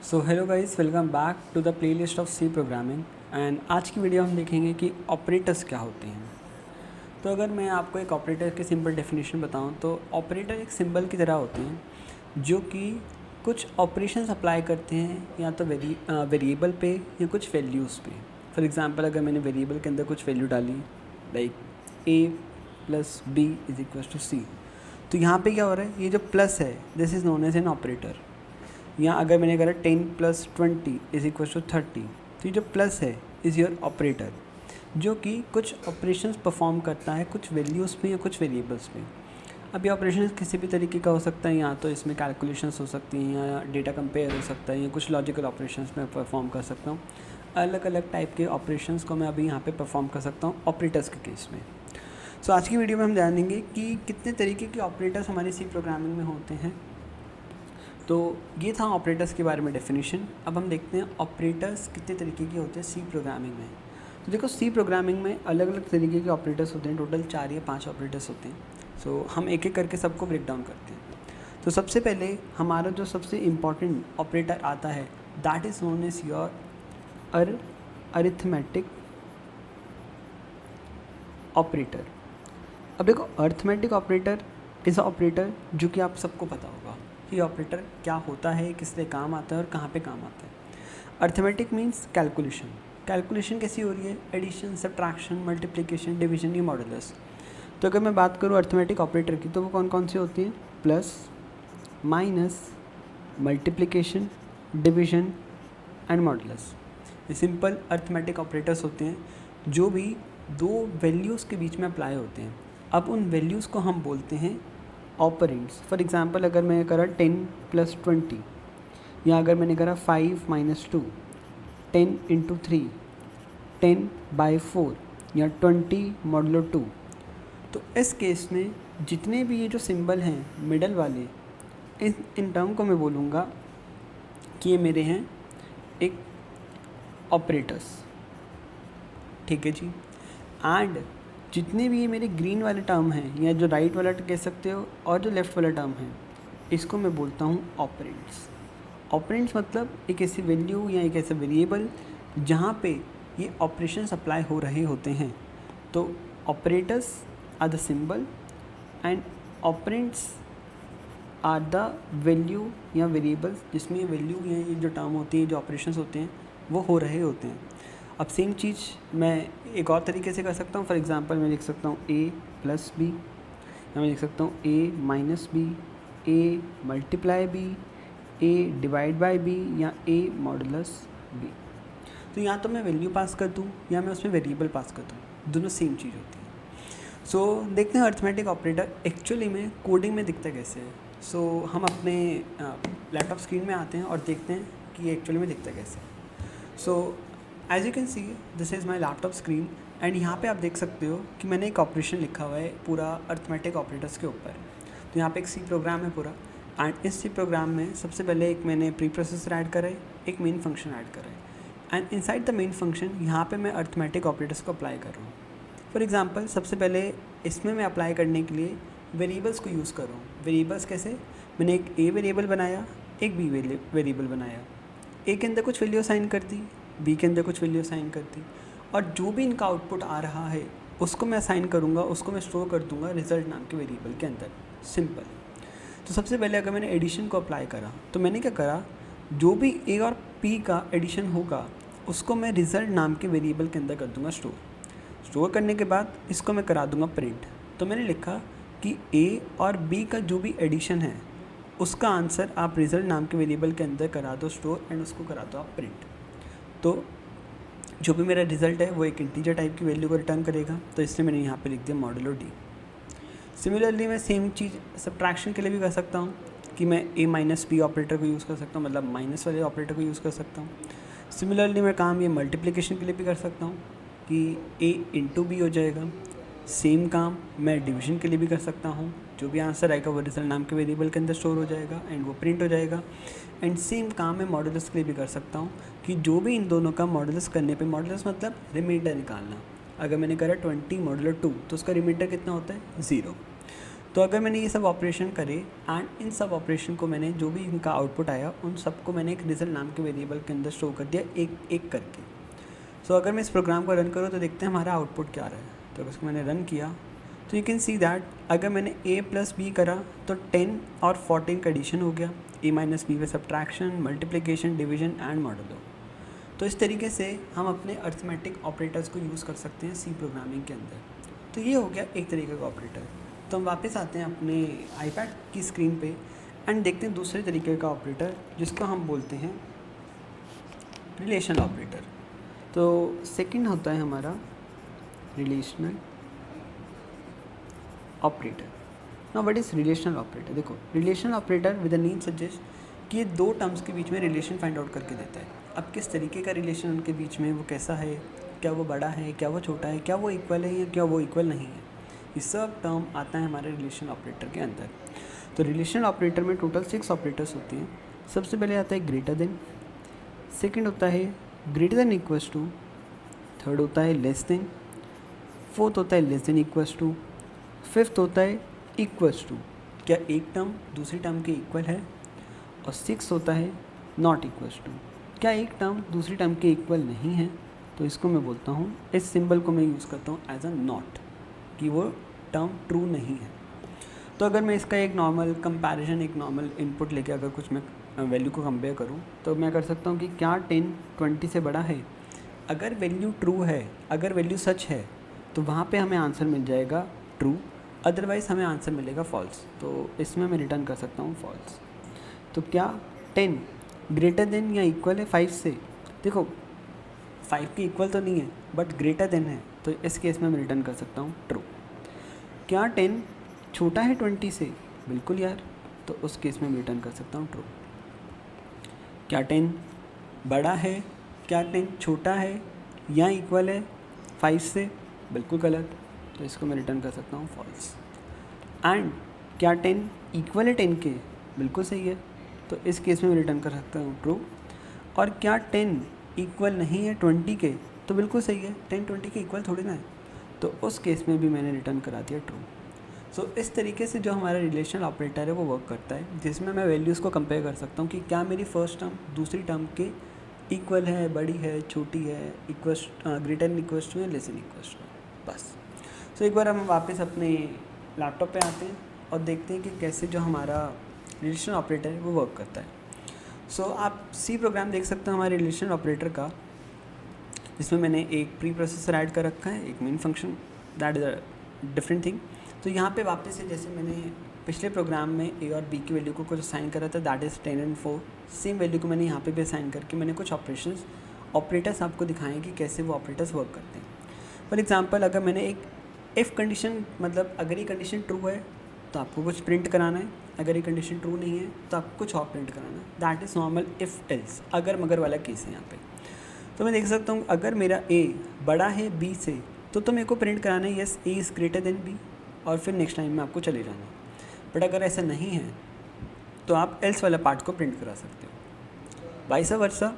So hello guys, welcome back to the playlist of C programming. And आज की video हम देखेंगे कि ऑपरेटर्स क्या होते हैं। तो अगर मैं आपको एक ऑपरेटर की सिंपल डेफिनेशन बताऊं तो ऑपरेटर एक सिंबल की तरह होते हैं जो कि कुछ ऑपरेशंस अप्लाई करते हैं या तो वेरिएबल पे या कुछ वैल्यूज़ पे। फॉर एग्जांपल अगर मैंने वेरिएबल के अंदर कुछ वैल्यू डाली like a plus B is equal to C, तो यहाँ पे क्या हो रहा है, ये जो प्लस है this is known as an operator. या अगर मैंने करा 10 प्लस 20 इज इक्वल टू 30, तो ये जो प्लस है इज़ योर ऑपरेटर जो कि कुछ ऑपरेशंस परफॉर्म करता है कुछ वैल्यूज़ पे या कुछ वेरिएबल्स पे। अब ये ऑपरेशन किसी भी तरीके का हो सकता है, या तो इसमें कैलकुलेशंस हो सकती हैं या डेटा कंपेयर हो सकता है या कुछ लॉजिकल ऑपरेशंस में परफॉर्म कर सकता हूँ। अलग अलग टाइप के ऑपरेशंस को मैं अभी यहाँ पे परफॉर्म कर सकता हूँ ऑपरेटर्स के केस में। सो आज की वीडियो में हम जानेंगे कि कितने तरीके के ऑपरेटर्स हमारी सी प्रोग्रामिंग में होते हैं। तो ये था ऑपरेटर्स के बारे में डेफिनेशन। अब हम देखते हैं ऑपरेटर्स कितने तरीके के होते हैं सी प्रोग्रामिंग में। तो देखो, सी प्रोग्रामिंग में अलग अलग तरीके के ऑपरेटर्स होते हैं, टोटल 4 या 5 ऑपरेटर्स होते हैं। सो हम एक एक करके सबको ब्रेक डाउन करते हैं। तो सबसे पहले हमारा जो सबसे इम्पॉर्टेंट ऑपरेटर आता है that is known as your arithmetic operator. अब देखो, अरिथमेटिक ऑपरेटर इज़ ऑपरेटर जो कि आप सबको पता होगा कि ऑपरेटर क्या होता है, किस लिए काम आता है और कहाँ पे काम आता है। Arithmetic means calculation. कैलकुलेशन कैसी हो रही है, एडिशन, सब्ट्रैक्शन, मल्टीप्लिकेशन, डिवीजन, या मॉडुलस। तो अगर मैं बात करूँ अरिथमेटिक ऑपरेटर की तो वो कौन कौन सी होती हैं, plus, minus, multiplication, division and modulus. ये सिंपल अरिथमेटिक ऑपरेटर्स होते हैं जो भी दो वैल्यूज़ के बीच में अप्लाई होते हैं। अब उन वैल्यूज़ को हम बोलते हैं ऑपरेंड्स। फॉर एग्जांपल अगर मैंने करा 10 प्लस 20, या अगर मैंने करा 5 माइनस 2, 10 इंटू 3, 10 बाई 4, या 20 मॉडुलो 2, तो इस केस में जितने भी ये जो सिंबल हैं मिडल वाले, इन टर्म को मैं बोलूँगा कि ये मेरे हैं एक ऑपरेटर्स। ठीक है जी। एंड जितने भी ये मेरे ग्रीन वाले टर्म हैं या जो राइट वाला कह सकते हो और जो लेफ़्ट वाला टर्म है, इसको मैं बोलता हूँ ऑपरेंड्स। ऑपरेंड्स मतलब एक ऐसी वैल्यू या एक ऐसा वेरिएबल जहाँ पे ये ऑपरेशंस अप्लाई हो रहे होते हैं। तो operators are the symbol and operands are the value या वेरिएबल्स जिसमें ये वैल्यू या ये जो टर्म होती है, जो ऑपरेशंस होते हैं वो हो रहे होते हैं। अब सेम चीज़ मैं एक और तरीके से कर सकता हूँ। फॉर एग्जांपल मैं लिख सकता हूँ a प्लस बी, या मैं लिख सकता हूँ a minus B, a multiply B, a divide by B, या a मॉडुलस बी। तो या तो मैं वैल्यू पास कर दूँ या मैं उसमें वेरिएबल पास कर दूँ, दोनों सेम चीज़ होती है। सो देखते हैं अरिथमेटिक ऑपरेटर एक्चुअली में कोडिंग में दिखता कैसे है। सो हम अपने लैपटॉप स्क्रीन में आते हैं और देखते हैं कि एक्चुअली में दिखता कैसे है। So as you can see this is my laptop screen and यहाँ पे आप देख सकते हो कि मैंने एक ऑपरेशन लिखा हुआ है पूरा अरिथमेटिक ऑपरेटर्स के ऊपर। तो यहाँ पे एक सी प्रोग्राम है पूरा, एंड इस सी प्रोग्राम में सबसे पहले एक मैंने प्री प्रोसेसर ऐड करा है, एक मेन फंक्शन ऐड करा है, and inside the main function यहाँ पे मैं अरिथमेटिक ऑपरेटर्स को अप्लाई कर रहा हूँ। फॉर एग्जांपल सबसे पहले इसमें मैं अप्लाई करने के लिए वेरिएबल्स को यूज़ कर रहा हूँ। वेरिएबल्स कैसे, मैंने एक ए वेरिएबल बनाया, एक बी वेरिएबल बनाया। ए के अंदर कुछ वैल्यू असाइन कर दी, बी के अंदर कुछ वैल्यू असाइन कर दी, और जो भी इनका आउटपुट आ रहा है उसको मैं असाइन करूँगा, उसको मैं स्टोर कर दूँगा रिजल्ट नाम के वेरिएबल के अंदर। सिंपल। तो सबसे पहले अगर मैंने एडिशन को अप्लाई करा तो मैंने क्या करा, जो भी ए और पी का एडिशन होगा उसको मैं रिजल्ट नाम के वेरिएबल के अंदर कर दूँगा स्टोर करने के बाद इसको मैं करा दूँगा प्रिंट। तो मैंने लिखा कि ए और बी का जो भी एडिशन है उसका आंसर आप रिजल्ट नाम के वेरिएबल के अंदर करा दो स्टोर, एंड उसको करा दो आप प्रिंट। तो जो भी मेरा रिज़ल्ट है वो एक इंटीजर टाइप की वैल्यू को रिटर्न करेगा। तो इसलिए मैंने यहाँ पे लिख दिया मॉडुलो डी। सिमिलरली मैं सेम चीज़ सब्ट्रैक्शन के लिए भी कर सकता हूँ कि मैं a माइनस बी ऑपरेटर को यूज़ कर सकता हूँ, मतलब माइनस वाले ऑपरेटर को यूज़ कर सकता हूँ। सिमिलरली मैं काम ये मल्टीप्लिकेशन के लिए भी कर सकता हूँ कि a इंटू बी हो जाएगा। सेम काम मैं डिवीजन के लिए भी कर सकता हूँ, जो भी आंसर आएगा वो रिजल्ट नाम के वेरिएबल के अंदर स्टोर हो जाएगा एंड वो प्रिंट हो जाएगा। एंड सेम काम मैं मॉडुलस के लिए भी कर सकता हूँ कि जो भी इन दोनों का मॉडुलस करने पे, मॉडुलस मतलब रिमाइंडर निकालना, अगर मैंने करा 20 मॉडुलो 2 तो उसका रिमाइंडर कितना होता है, 0। तो अगर मैंने ये सब ऑपरेशन करे एंड इन सब ऑपरेशन को मैंने जो भी इनका आउटपुट आया उन सबको मैंने एक रिजल्ट नाम के वेरिएबल के अंदर स्टोर कर दिया एक एक करके। सो अगर मैं इस प्रोग्राम को रन करूँ तो देखते हैं हमारा आउटपुट क्या रहा है। तो अगर उसको मैंने रन किया तो यू कैन सी दैट अगर मैंने a प्लस बी करा तो 10 और 14 का एडिशन हो गया, a माइनस बी में subtraction, multiplication, division and modulo. तो इस तरीके से हम अपने अर्थमेटिक ऑपरेटर्स को यूज़ कर सकते हैं सी प्रोग्रामिंग के अंदर। तो ये हो गया एक तरीके का ऑपरेटर। तो हम वापस आते हैं अपने आईपैड की स्क्रीन पे एंड देखते हैं दूसरे तरीके का ऑपरेटर जिसको हम बोलते हैं रिलेशनल ऑपरेटर। तो सेकंड होता है हमारा relational operator. Now what is relational operator? देखो, relational operator with a name suggest कि ये दो टर्म्स के बीच में रिलेशन फाइंड आउट करके देता है। अब किस तरीके का रिलेशन उनके बीच में, वो कैसा है, क्या वो बड़ा है, क्या वो छोटा है, क्या वो इक्वल है या क्या वो इक्वल नहीं है, ये सब टर्म आता है हमारे रिलेशन ऑपरेटर के अंदर। तो रिलेशनल ऑपरेटर में टोटल 6 ऑपरेटर्स होते हैं। सबसे पहले आता है ग्रेटर देन, सेकंड होता है greater than equals to, third होता है लेस देन, फोर्थ होता है less than equals to, fifth होता है इक्वल्स टू, क्या एक टर्म दूसरी टर्म के इक्वल है, और सिक्स होता है नॉट इक्वल्स टू, क्या एक टर्म दूसरी टर्म के इक्वल नहीं है। तो इसको मैं बोलता हूँ, इस सिंबल को मैं यूज़ करता हूँ एज अ नॉट, कि वो टर्म ट्रू नहीं है। तो अगर मैं इसका एक नॉर्मल कंपैरिजन, एक नॉर्मल इनपुट लेके अगर कुछ मैं वैल्यू को कंपेयर करूँ तो मैं कर सकता हूँ कि क्या 10 20 से बड़ा है। अगर वैल्यू ट्रू है, अगर वैल्यू सच है तो वहाँ पे हमें आंसर मिल जाएगा ट्रू, अदरवाइज़ हमें आंसर मिलेगा फॉल्स। तो इसमें मैं रिटर्न कर सकता हूँ फॉल्स। तो क्या 10 ग्रेटर देन या इक्वल है 5 से? देखो 5 के इक्वल तो नहीं है बट ग्रेटर देन है, तो इस केस में मैं रिटर्न कर सकता हूँ ट्रू। क्या 10 छोटा है 20 से? बिल्कुल यार, तो उस केस में मैं रिटर्न कर सकता हूँ ट्रू। क्या 10 बड़ा है, क्या 10 छोटा है या इक्वल है 5 से? बिल्कुल गलत, तो इसको मैं रिटर्न कर सकता हूँ फॉल्स। एंड क्या 10 इक्वल है 10 के? बिल्कुल सही है, तो इस केस में मैं रिटर्न कर सकता हूँ ट्रू। और क्या 10 इक्वल नहीं है 20 के? तो बिल्कुल सही है, 10 20 के इक्वल थोड़ी ना है, तो उस केस में भी मैंने रिटर्न करा दिया ट्रू। सो इस तरीके से जो हमारा रिलेशनल ऑपरेटर है वो वर्क करता है, जिसमें मैं वैल्यूज़ को कंपेयर कर सकता हूँ कि क्या मेरी फर्स्ट टर्म दूसरी टर्म के इक्वल है, बड़ी है, छोटी है, equals greater than equals to या लेस देन इक्वल्स टू, बस। सो एक बार हम वापस अपने लैपटॉप पे आते हैं और देखते हैं कि कैसे जो हमारा रिलेशनल ऑपरेटर है वो वर्क करता है। सो आप सी प्रोग्राम देख सकते हो हमारे रिलेशनल ऑपरेटर का, जिसमें मैंने एक प्री प्रोसेसर ऐड कर रखा है, एक main function, that is a different thing. तो यहाँ पे वापस से जैसे मैंने पिछले प्रोग्राम में ए और बी की वैल्यू को कुछ असाइन करा था, that is 10 and 4, same value को मैंने यहाँ पे भी असाइन करके मैंने कुछ ऑपरेटर्स आपको दिखाएं कि कैसे वो ऑपरेटर्स वर्क करते हैं। फॉर एग्जांपल, अगर मैंने एक इफ़ कंडीशन, मतलब अगर ये कंडीशन ट्रू है तो आपको कुछ प्रिंट कराना है, अगर ये कंडीशन ट्रू नहीं है तो आपको कुछ और प्रिंट कराना है, that is normal if else, अगर मगर वाला केस है यहाँ पे। तो मैं देख सकता हूँ अगर मेरा ए बड़ा है बी से तो मेरे को प्रिंट कराना है yes A is greater than B, और फिर नेक्स्ट टाइम में आपको चले जाना। बट अगर ऐसा नहीं है तो आप एल्स वाला पार्ट को प्रिंट करा सकते हो। वाइस वर्सा,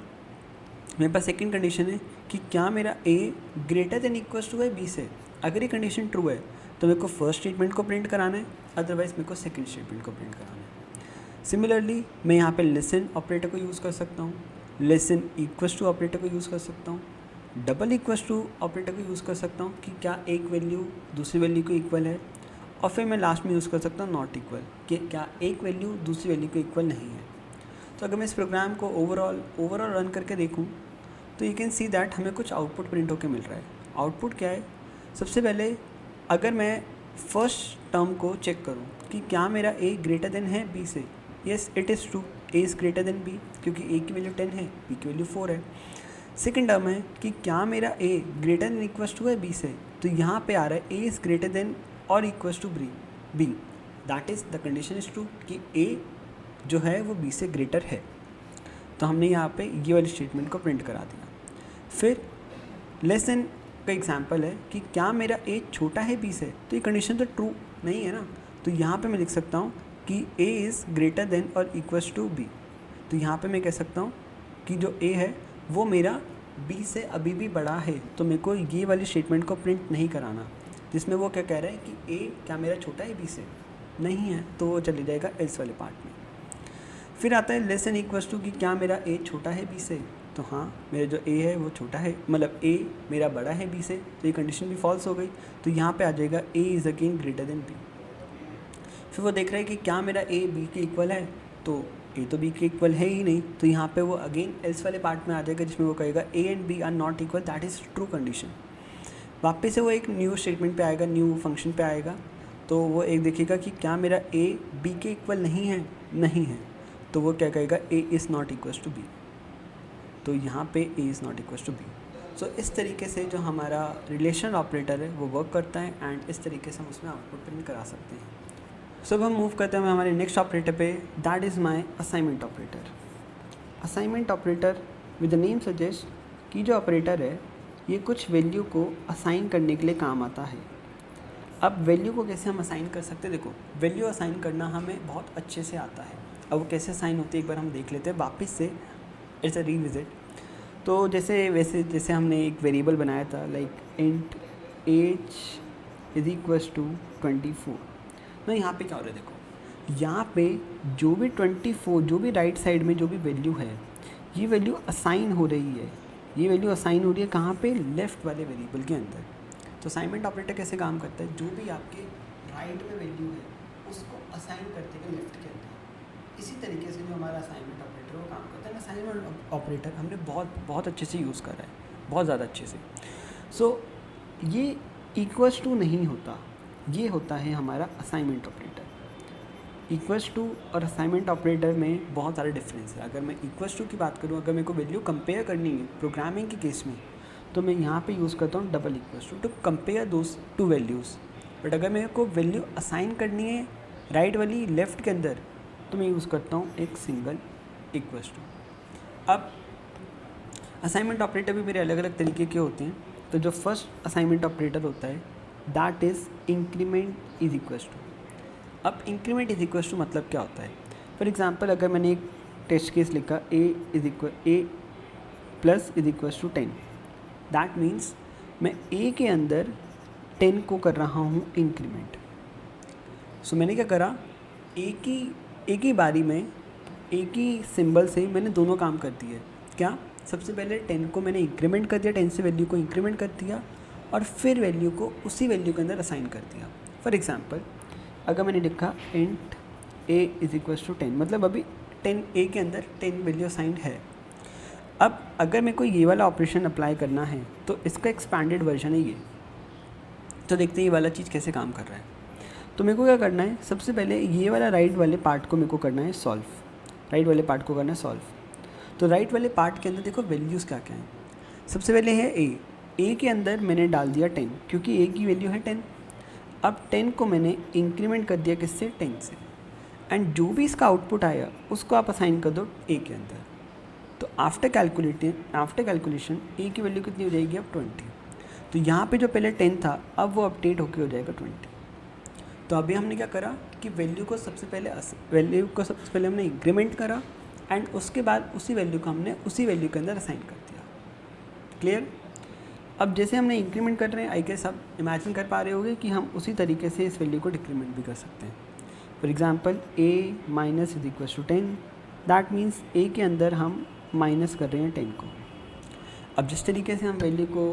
मेरे पास सेकंड कंडीशन है कि क्या मेरा A greater than equals to है बी से। अगर ये कंडीशन ट्रू है तो मेरे को फर्स्ट स्टेटमेंट को प्रिंट कराना है, अदरवाइज़ मेरे को सेकंड स्टेटमेंट को प्रिंट कराना है। सिमिलरली मैं यहाँ पे लेसन ऑपरेटर को यूज़ कर सकता हूँ, लेसन इक्वल्स टू ऑपरेटर को यूज़ कर सकता हूँ, डबल इक्वल्स टू ऑपरेटर को यूज़ कर सकता हूँ कि क्या एक वैल्यू दूसरी वैल्यू को इक्वल है, और फिर मैं लास्ट में यूज़ कर सकता हूँ नॉट इक्वल, कि क्या एक वैल्यू दूसरी वैल्यू को इक्वल नहीं है। तो अगर मैं इस प्रोग्राम को ओवरऑल रन करके देखूँ तो यू कैन सी दैट हमें कुछ आउटपुट प्रिंट होकर मिल रहा है। आउटपुट क्या है? सबसे पहले अगर मैं फर्स्ट टर्म को चेक करूँ कि क्या मेरा ए ग्रेटर देन है बी से, yes it is true, A is greater than B, क्योंकि ए की वैल्यू 10 है, बी की वैल्यू 4 है। सेकेंड टर्म है कि क्या मेरा A greater than equals to है बी से, तो यहाँ पे आ रहा है ए इज़ ग्रेटर देन और equals to B, that is the condition is true कि ए जो है वो बी से ग्रेटर है। तो हमने यहाँ पे ये वाली स्टेटमेंट को प्रिंट करा दिया। फिर लेस देन का एग्जांपल है कि क्या मेरा ए छोटा है बी से, तो ये कंडीशन तो ट्रू नहीं है ना, तो यहाँ पे मैं लिख सकता हूँ कि ए इज़ ग्रेटर देन और इक्वल्स टू बी। तो यहाँ पे मैं कह सकता हूँ कि जो ए है वो मेरा बी से अभी भी बड़ा है, तो मेरे को ये वाली स्टेटमेंट को प्रिंट नहीं कराना, जिसमें वो क्या कह रहा है कि ए क्या मेरा छोटा है बी से। नहीं है तो वो चले जाएगा एल्स वाले पार्ट में। फिर आता है लेस एन इक्वल्स टू कि क्या मेरा ए छोटा है बी से, तो हाँ मेरा जो ए है वो छोटा है, मतलब ए मेरा बड़ा है बी से, तो ये कंडीशन भी फॉल्स हो गई। तो यहाँ पे आ जाएगा A is again greater than B. फिर वो देख रहा है कि क्या मेरा ए बी के इक्वल है, तो ए तो बी के इक्वल है ही नहीं, तो यहाँ पे वो अगेन एल्स वाले पार्ट में आ जाएगा जिसमें वो कहेगा A and B are not equal, that is true condition. वापस से वो एक न्यू स्टेटमेंट पे आएगा, न्यू फंक्शन पे आएगा, तो वो एक देखिएगा कि क्या मेरा ए बी के इक्वल नहीं है, नहीं है, तो वो क्या कहेगा A is not equal to B, तो यहाँ पे A is not equal to B. So इस तरीके से जो हमारा रिलेशन ऑपरेटर है वो वर्क करता है एंड इस तरीके से हम उसमें आउटपुट प्रिंट करा सकते हैं। सो अब हम मूव करते हैं हमारे नेक्स्ट ऑपरेटर पे, that is my assignment operator. Assignment operator with the name suggest कि जो ऑपरेटर है ये कुछ वैल्यू को असाइन करने के लिए काम आता है। अब वैल्यू को कैसे हम असाइन कर सकते हैं, देखो वैल्यू असाइन करना हमें बहुत अच्छे से आता है। अब वो कैसे असाइन होती है एक बार हम देख लेते हैं वापस से, इट्स अ रीविजिट। तो जैसे हमने एक वेरिएबल बनाया था like int age is equals to 24। तो यहाँ पे क्या हो रहा है, देखो यहाँ पे जो भी 24, जो भी राइट साइड में जो भी वैल्यू है ये वैल्यू असाइन हो रही है, ये वैल्यू असाइन हो रही है कहाँ पे, लेफ़्ट वाले वेरिएबल के अंदर। तो असाइनमेंट ऑपरेटर कैसे काम करता है, जो भी आपके राइट में वैल्यू है उसको असाइन करते हैं लेफ्ट के अंदर। इसी तरीके से जो हमारा असाइनमेंट ऑपरेटर वो काम करता है। असाइनमेंट ऑपरेटर हमने बहुत अच्छे से यूज़ करा है, बहुत ज़्यादा अच्छे से। सो ये इक्वल्स टू नहीं होता, ये होता है हमारा असाइनमेंट ऑपरेटर। इक्वल्स टू और असाइनमेंट ऑपरेटर में बहुत सारे डिफरेंस है। अगर मैं इक्वल्स टू की बात करूँ, अगर मेरे को वैल्यू कंपेयर करनी है प्रोग्रामिंग के केस में, तो मैं यहाँ पे यूज़ करता हूँ double equals to compare those two values. But अगर मेरे को वैल्यू असाइन करनी है राइट वाली लेफ़्ट के अंदर, तो मैं यूज़ करता हूँ एक सिंगल इक्वल्स टू। अब असाइनमेंट ऑपरेटर भी मेरे अलग अलग तरीके के होते हैं। तो जो फर्स्ट असाइनमेंट ऑपरेटर होता है that is increment is equals to. अब इंक्रीमेंट इज इक्वल्स टू मतलब क्या होता है, फॉर एग्जांपल अगर मैंने एक टेस्ट केस लिखा A plus is equals to 10, that means मैं ए के अंदर 10 को कर रहा हूँ इंक्रीमेंट। सो मैंने क्या करा, एक ही बारी में एक ही सिंबल से मैंने दोनों काम कर दिए। क्या, सबसे पहले 10 को मैंने इंक्रीमेंट कर दिया, 10 से वैल्यू को इंक्रीमेंट कर दिया और फिर वैल्यू को उसी वैल्यू के अंदर असाइन कर दिया। फॉर एग्जांपल अगर मैंने लिखा int A is equals to 10, मतलब अभी 10 ए के अंदर 10 वैल्यू असाइंड है। अब अगर मेरे को ये वाला ऑपरेशन अप्लाई करना है तो इसका एक्सपैंडेड वर्जन है ये। तो देखते हैं ये वाला चीज़ कैसे काम कर रहा है। तो मेरे को क्या करना है, सबसे पहले ये वाला राइट वाले पार्ट को मेरे को करना है सॉल्व, राइट वाले पार्ट को करना है सॉल्व। तो राइट वाले पार्ट के अंदर देखो वैल्यूज़ क्या क्या हैं। सबसे पहले है ए के अंदर मैंने डाल दिया 10 क्योंकि ए की वैल्यू है 10। अब 10 को मैंने इंक्रीमेंट कर दिया किससे, 10 से, एंड जो भी इसका आउटपुट आया उसको आप असाइन कर दो ए के अंदर। तो आफ्टर कैलकुलेशन ए की वैल्यू कितनी हो जाएगी अब 20। तो यहाँ पे जो पहले 10 था अब वो अपडेट होके हो जाएगा 20। तो अभी हमने क्या करा कि वैल्यू को सबसे पहले हमने इंक्रीमेंट करा एंड उसके बाद उसी वैल्यू को हमने उसी वैल्यू के अंदर असाइन कर दिया। क्लियर। अब जैसे हमने इंक्रीमेंट कर रहे हैं, आई गेस आप इमेजिन कर पा रहे होगे कि हम उसी तरीके से इस वैल्यू को डिक्रीमेंट भी कर सकते हैं। For example A minus is equal to 10, that means A के अंदर हम माइनस कर रहे हैं 10 को। अब जिस तरीके से हम वैल्यू को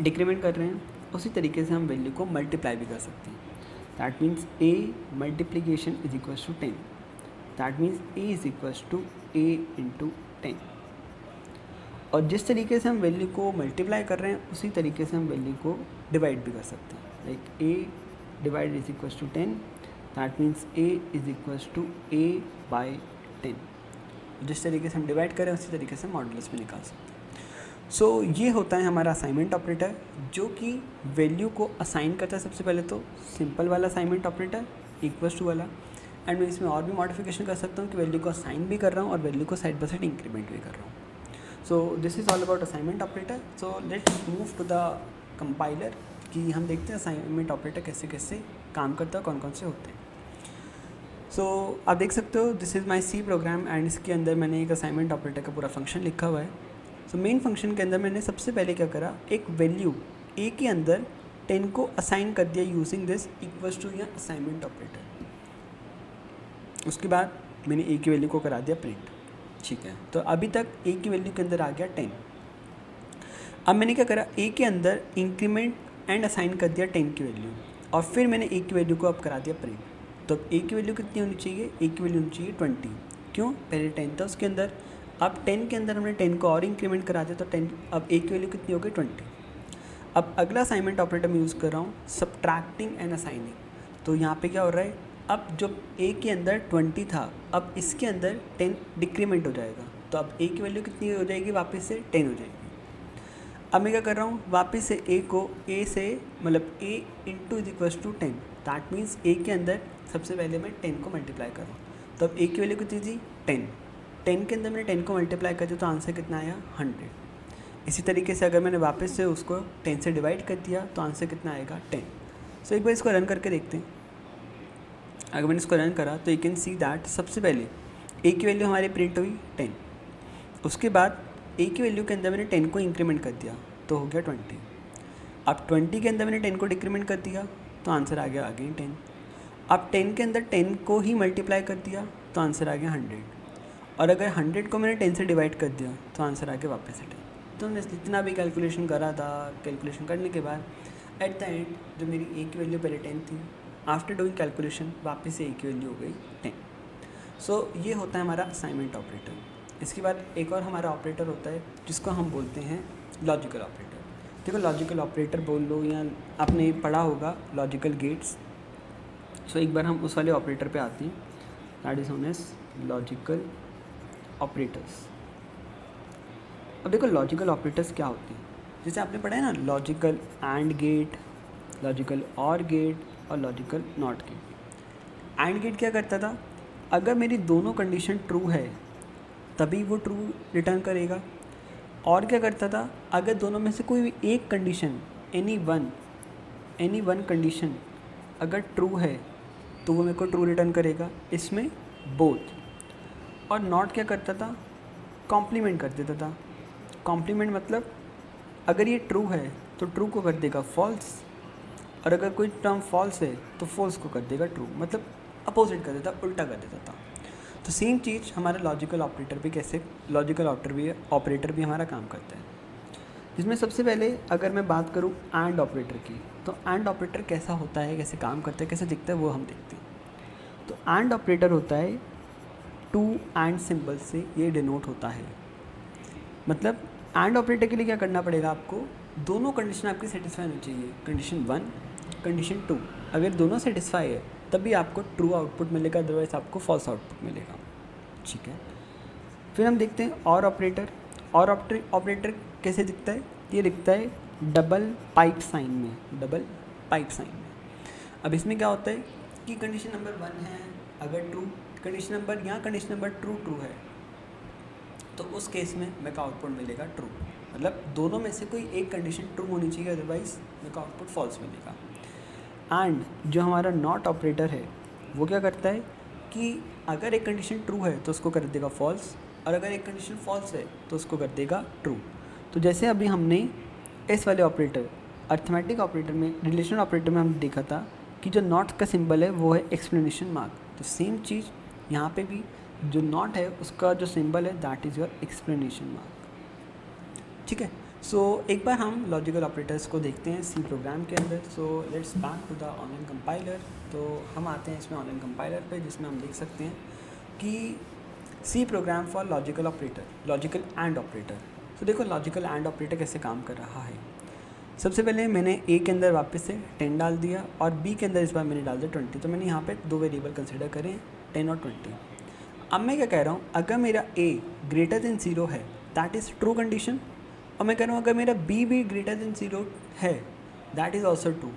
डिक्रीमेंट कर रहे हैं उसी तरीके से हम वैल्यू को मल्टीप्लाई भी कर सकते हैं। That means A multiplication is equal to 10, that means A is equal to A into 10। और जिस तरीके से हम वैल्यू को मल्टीप्लाई कर रहे हैं उसी तरीके से हम वैल्यू को डिवाइड भी कर सकते हैं। Like A divide is equal to 10, that means A is equal to A by 10। जिस तरीके से हम डिवाइड करें उसी तरीके से मॉडुलस भी निकाल सकते हैं। सो ये होता है हमारा असाइनमेंट ऑपरेटर जो कि वैल्यू को असाइन करता है। सबसे पहले तो सिंपल वाला असाइनमेंट ऑपरेटर इक्वल्स टू वाला, एंड मैं इसमें और भी मॉडिफिकेशन कर सकता हूँ कि वैल्यू को असाइन भी कर रहा हूँ और वैल्यू को साइड बाय साइड इंक्रीमेंट भी कर रहा हूँ। So this is all about assignment operator. So let's move to the compiler कि हम देखते हैं असाइनमेंट ऑपरेटर कैसे कैसे काम करता है, कौन कौन से होते हैं। सो आप देख सकते हो this is my C program and इसके अंदर मैंने एक असाइनमेंट ऑपरेटर का पूरा फंक्शन लिखा हुआ है। सो मेन फंक्शन के अंदर मैंने सबसे पहले क्या करा, एक वैल्यू ए के अंदर 10 को असाइन कर दिया यूजिंग दिस इक्वल्स टू या असाइनमेंट ऑपरेटर। उसके बाद मैंने ए की वैल्यू को करा दिया प्रिंट, ठीक है। तो अभी तक ए की वैल्यू के अंदर आ गया 10। अब मैंने क्या करा, ए के अंदर इंक्रीमेंट एंड असाइन कर दिया 10 की वैल्यू, और फिर मैंने ए की वैल्यू को अब करा दिया प्रिंट। तो अब ए की वैल्यू कितनी होनी चाहिए, ए की वैल्यू होनी चाहिए 20। क्यों, पहले 10 था उसके अंदर, अब 10 के अंदर हमने 10 को और इंक्रीमेंट करा दिया, तो 10 अब ए की वैल्यू कितनी हो गई 20। अब अगला असाइनमेंट ऑपरेटर मैं यूज़ कर रहा हूँ सब्ट्रैक्टिंग एंड असाइनिंग। तो यहाँ पे क्या हो रहा है, अब जो ए के अंदर 20 था, अब इसके अंदर 10 डिक्रीमेंट हो जाएगा, तो अब ए की वैल्यू कितनी हो जाएगी, वापस से 10 हो जाएगी। अब मैं क्या कर रहा हूँ, वापस से ए को ए से मतलब A into is equals to 10, that means A के अंदर सबसे पहले मैं 10 को मल्टीप्लाई कर रहा हूँ। तो अब ए की वैल्यू कितनी थी 10 के अंदर मैंने 10 को मल्टीप्लाई कर दिया, तो आंसर कितना आया 100। इसी तरीके से अगर मैंने वापस से उसको 10 से डिवाइड कर दिया, तो आंसर कितना आएगा 10। सो एक बार इसको रन करके देखते हैं। अगर मैंने इसको रन करा तो यू कैन सी दैट सबसे पहले ए की वैल्यू हमारी प्रिंट हुई 10, उसके बाद ए की वैल्यू के अंदर मैंने 10 को इंक्रीमेंट कर दिया, तो हो गया 20। अब 20 के अंदर मैंने 10 को डिक्रीमेंट कर दिया, तो आंसर आ गया अगेन 10। अब 10 के अंदर 10 को ही मल्टीप्लाई कर दिया, तो आंसर आ गया 100। और अगर 100 को मैंने 10 से डिवाइड कर दिया, तो आंसर आ गया वापस से 10। तो हमने जितना भी कैलकुलेशन करा था, कैलकुलेशन करने के बाद एट द एंड जो मेरी ए की वैल्यू पहले 10 थी, आफ्टर डूइंग कैलकुलेशन वापस से ए की वैल्यू हो गई 10। सो ये होता है हमारा असाइनमेंट ऑपरेटर। इसके बाद एक और हमारा ऑपरेटर होता है जिसको हम बोलते हैं लॉजिकल ऑपरेटर। देखो लॉजिकल ऑपरेटर बोल लो या आपने पढ़ा होगा लॉजिकल गेट्स। सो एक बार हम उस वाले ऑपरेटर पे आते हैं, that is known as logical operators. अब देखो लॉजिकल ऑपरेटर्स क्या होते हैं, जैसे आपने पढ़ा है ना logical and gate, logical or gate और logical not gate. And gate क्या करता था, अगर मेरी दोनों कंडीशन ट्रू है तभी वो ट्रू रिटर्न करेगा। और क्या करता था, अगर दोनों में से कोई भी एक कंडीशन एनी वन कंडीशन अगर ट्रू है तो वो मेरे को ट्रू रिटर्न करेगा, इसमें बोथ। और नॉट क्या करता था, कॉम्प्लीमेंट कर देता था। कॉम्प्लीमेंट मतलब अगर ये ट्रू है तो ट्रू को कर देगा फॉल्स, और अगर कोई टर्म फॉल्स है तो फॉल्स को कर देगा ट्रू, मतलब अपोजिट कर देता, उल्टा कर देता था। तो सेम चीज़ हमारा लॉजिकल ऑपरेटर भी कैसे, लॉजिकल ऑपरेटर भी हमारा काम करता है, जिसमें सबसे पहले अगर मैं बात करूँ एंड ऑपरेटर की, तो एंड ऑपरेटर कैसा होता है, कैसे काम करता है, कैसे दिखता है, वो हम देखते हैं। तो एंड ऑपरेटर होता है टू एंड सिंबल से ये डिनोट होता है। मतलब एंड ऑपरेटर के लिए क्या करना पड़ेगा, आपको दोनों कंडीशन आपकी सेटिस्फाई होनी चाहिए, कंडीशन 1 कंडीशन 2। अगर दोनों सेटिस्फाई है तभी आपको ट्रू आउटपुट मिलेगा, अदरवाइज आपको फॉल्स आउटपुट मिलेगा, ठीक है। फिर हम देखते हैं और ऑपरेटर। और ऑपरेटर कैसे दिखता है, ये दिखता है डबल पाइप साइन में, डबल पाइप साइन में। अब इसमें क्या होता है कि कंडीशन नंबर 1 है अगर ट्रू, कंडीशन नंबर ट्रू है, तो उस केस में मेरे को आउटपुट मिलेगा ट्रू। मतलब दोनों में से कोई एक कंडीशन ट्रू होनी चाहिए, अदरवाइज मेरे को आउटपुट फॉल्स मिलेगा। एंड जो हमारा नॉट ऑपरेटर है वो क्या करता है कि अगर एक कंडीशन ट्रू है तो उसको कर देगा फॉल्स, और अगर एक कंडीशन फॉल्स है तो उसको कर देगा ट्रू। तो जैसे अभी हमने इस वाले ऑपरेटर अर्थमेटिक ऑपरेटर में, रिलेशन ऑपरेटर में हमने देखा था कि जो नॉट का सिंबल है वो है एक्सप्लेनेशन मार्क। तो सेम चीज़ यहाँ पे भी जो नॉट है उसका जो सिंबल है that is your explanation mark, ठीक है। सो एक बार हम लॉजिकल ऑपरेटर्स को देखते हैं सी प्रोग्राम के अंदर। So let's back to the online compiler. तो हम आते हैं इसमें ऑनलाइन कंपाइलर पे, जिसमें हम देख सकते हैं कि C program for logical operator, logical and operator. तो देखो लॉजिकल एंड ऑपरेटर कैसे काम कर रहा है। सबसे पहले मैंने ए के अंदर वापस से 10 डाल दिया, और बी के अंदर इस बार मैंने डाल दिया 20। तो मैंने यहाँ पे दो वेरिएबल कंसिडर करें, 10 और 20। अब मैं क्या कह रहा हूँ, अगर मेरा ए ग्रेटर देन 0 है दैट इज़ ट्रू कंडीशन, और मैं कह रहा हूँ अगर मेरा बी भी ग्रेटर देन 0 है दैट इज़ ऑल्सो ट्रू।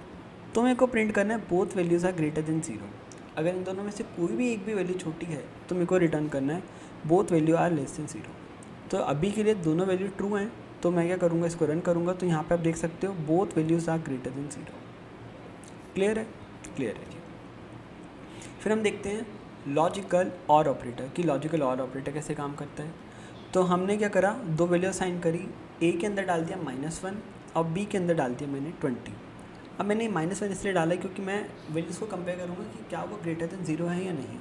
तो मेरे को प्रिंट करना है both values are greater than 0। अगर इन दोनों में से कोई भी एक भी वैल्यू छोटी है तो मेरे को रिटर्न करना है both value are less than 0। तो अभी के लिए दोनों वैल्यू ट्रू हैं, तो मैं क्या करूँगा, इसको रन करूँगा, तो यहाँ पे आप देख सकते हो both values are greater than 0। Clear है, क्लियर है जी। फिर हम देखते हैं लॉजिकल और ऑपरेटर कि लॉजिकल और ऑपरेटर कैसे काम करता है। तो हमने क्या करा, दो वैल्यू असाइन करी, ए के अंदर डाल दिया -1 और बी के अंदर डाल दिया मैंने 20। अब मैंने -1 इसलिए डाला है क्योंकि मैं वैल्यूज़ को कंपेयर करूँगा कि क्या वो ग्रेटर देन 0 है या नहीं।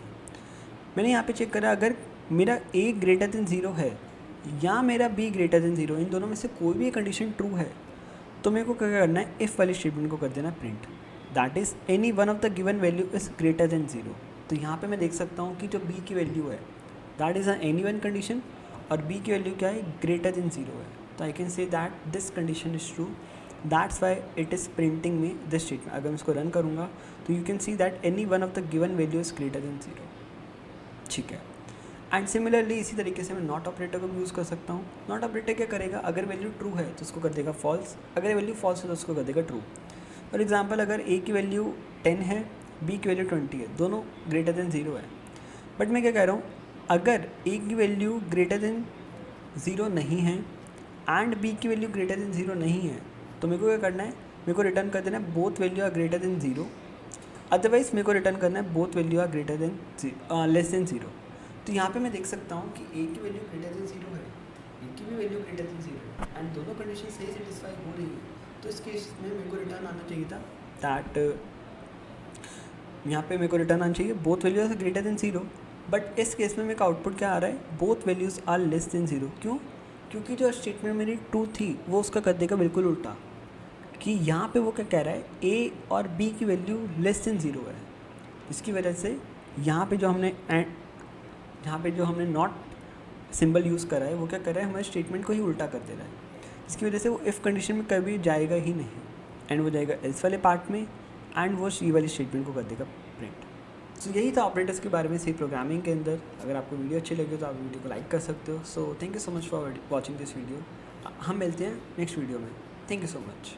मैंने यहाँ पे चेक करा, अगर मेरा a ग्रेटर देन 0 है या मेरा b ग्रेटर देन 0, इन दोनों में से कोई भी कंडीशन ट्रू है तो मेरे को क्या करना है, इफ़ वाली स्टेटमेंट को कर देना print, that is any one of the given value is greater than 0। तो यहाँ पे मैं देख सकता हूँ कि जो b की वैल्यू है that is any one condition और b की वैल्यू क्या है, ग्रेटर देन 0 है। तो I can say that this condition is true, that's why it is printing में दिस स्टेटमेंट। अगर मैं इसको रन करूँगा तो you can see that any one of the given value is greater than 0। ठीक है। एंड सिमिलरली इसी तरीके से मैं नॉट ऑपरेटर को भी यूज़ कर सकता हूँ। नॉट ऑपरेटर क्या करेगा, अगर वैल्यू ट्रू है तो उसको कर देगा फॉल्स, अगर वैल्यू फॉल्स है तो उसको कर देगा ट्रू। फॉर एग्जांपल अगर a की वैल्यू 10 है, b की वैल्यू 20 है, दोनों ग्रेटर देन 0 है, बट मैं क्या कह रहा हूँ, अगर a की वैल्यू ग्रेटर देन 0 नहीं है एंड b की वैल्यू ग्रेटर देन 0 नहीं है तो मेरे को क्या करना है, मेरे को रिटर्न कर देना है both value are greater than 0, otherwise मेरे को रिटर्न करना है both value are greater than less than 0। तो यहाँ पे मैं देख सकता हूँ कि a की वैल्यू ग्रेटर देन 0 है, b की भी वैल्यू ग्रेटर देन 0 है एंड दोनों कंडीशन सही सेटिस्फाई हो रही है। तो इस केस में मेरे को रिटर्न आना चाहिए था दैट, यहाँ पे मेरे को रिटर्न आना चाहिए both values are greater than 0, but इस केस में मेरे का आउटपुट क्या आ रहा है, both values are less than 0। क्यों? क्योंकि जो स्टेटमेंट मेरी ट्रू थी वो उसका कर देगा बिल्कुल उल्टा, कि यहाँ पे वो क्या कह रहा है, a और b की वैल्यू लेस देन 0 है। इसकी वजह से यहाँ पे जो हमने नॉट सिंबल यूज़ करा है वो क्या कर रहा है, हमारे स्टेटमेंट को ही उल्टा कर दे रहा है। इसकी वजह से वो इफ़ कंडीशन में कभी जाएगा ही नहीं एंड वो जाएगा एल्स वाले पार्ट में एंड वो सी वाली स्टेटमेंट को कर देगा प्रिंट। सो यही था ऑपरेटर्स के बारे में सी प्रोग्रामिंग के अंदर। अगर आपको वीडियो अच्छी लगी तो आप वीडियो को लाइक कर सकते हो। So thank you so much for watching this video. हम मिलते हैं नेक्स्ट वीडियो में। Thank you so much.